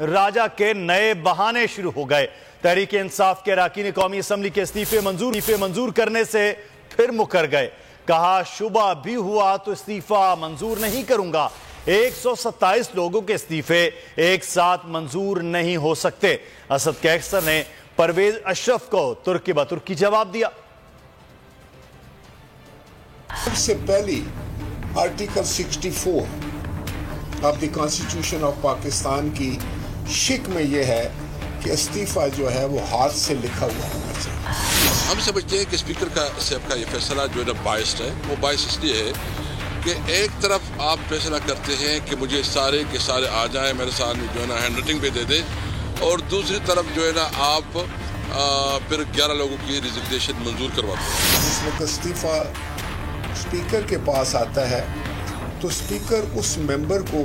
راجہ کے نئے بہانے شروع ہو گئے۔ تحریک انصاف کے اراکین قومی اسمبلی کے استعفے منظور کرنے سے پھر مکر گئے۔ کہا شبہ بھی ہوا تو استعفیٰ منظور نہیں کروں گا۔ 127 لوگوں کے استعفے ایک ساتھ منظور نہیں ہو سکتے۔ اسد قیصر نے پرویز اشرف کو ترکی بترکی جواب دیا۔ سب سے پہلی article 64 of the constitution of Pakistan کی شک میں یہ ہے کہ استعفیٰ جو ہے وہ ہاتھ سے لکھا ہوا ہونا چاہیے۔ ہم سمجھتے ہیں کہ اسپیکر صاحب کا یہ فیصلہ جو ہے نا باعث ہے، وہ باعث اس لیے ہے کہ ایک طرف آپ فیصلہ کرتے ہیں کہ مجھے سارے کے سارے آ جائیں، میرے سامنے جو ہے نا ہینڈ رائٹنگ پہ دے دیں، اور دوسری طرف جو ہے نا آپ پھر 11 لوگوں کی ریزگنیشن منظور کرواتے ہیں۔ جس وقت استعفیٰ اسپیکر کے پاس آتا ہے تو اسپیکر اس ممبر کو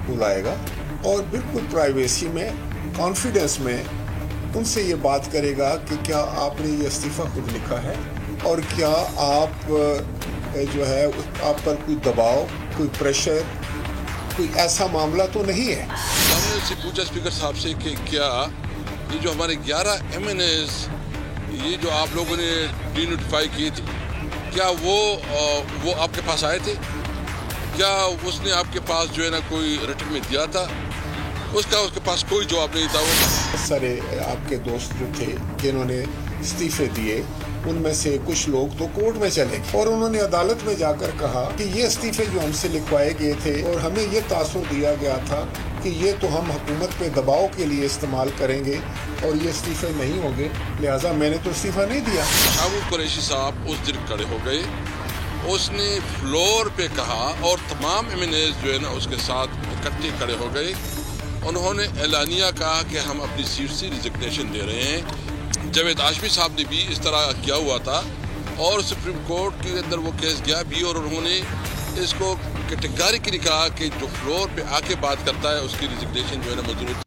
بلائے گا اور بالکل پرائیویسی میں، کانفیڈنس میں ان سے یہ بات کرے گا کہ کیا آپ نے یہ استعفیٰ خود لکھا ہے اور کیا آپ جو ہے آپ پر کوئی دباؤ، کوئی پریشر، کوئی ایسا معاملہ تو نہیں ہے۔ ہم نے اس سے پوچھا اسپیکر صاحب سے کہ کیا یہ جو ہمارے 11 MNAs یہ جو آپ لوگوں نے ڈی نوٹیفائی کیے تھے، کیا وہ آپ کے پاس آئے تھے؟ کیا اس نے آپ کے پاس جو ہے نا کوئی ریٹن میں دیا تھا؟ اس کے پاس کوئی جواب نہیں تھا۔ بہت سارے آپ کے دوست جو تھے جنہوں نے استعفے دیے، ان میں سے کچھ لوگ تو کورٹ میں چلے گئے اور انہوں نے عدالت میں جا کر کہا کہ یہ استعفے جو ہم سے لکھوائے گئے تھے اور ہمیں یہ تاثر دیا گیا تھا کہ یہ تو ہم حکومت پہ دباؤ کے لیے استعمال کریں گے اور یہ استعفے نہیں ہوں گے، لہٰذا میں نے تو استعفیٰ نہیں دیا۔ شاہبود قریشی صاحب اس دن کھڑے ہو گئے، اس نے فلور پہ کہا اور تمام MNAs جو ہے نا اس کے ساتھ اکٹھے کھڑے ہو گئے۔ انہوں نے اعلانیہ کہا کہ ہم اپنی سیٹ سے ریزگنیشن دے رہے ہیں۔ جاوید ہاشمی صاحب نے بھی اس طرح کیا ہوا تھا اور سپریم کورٹ کے اندر وہ کیس گیا بھی، اور انہوں نے اس کو کیٹیگریکلی کہا کہ جو فلور پہ آ کے بات کرتا ہے اس کی ریزگنیشن جو ہے نا منظور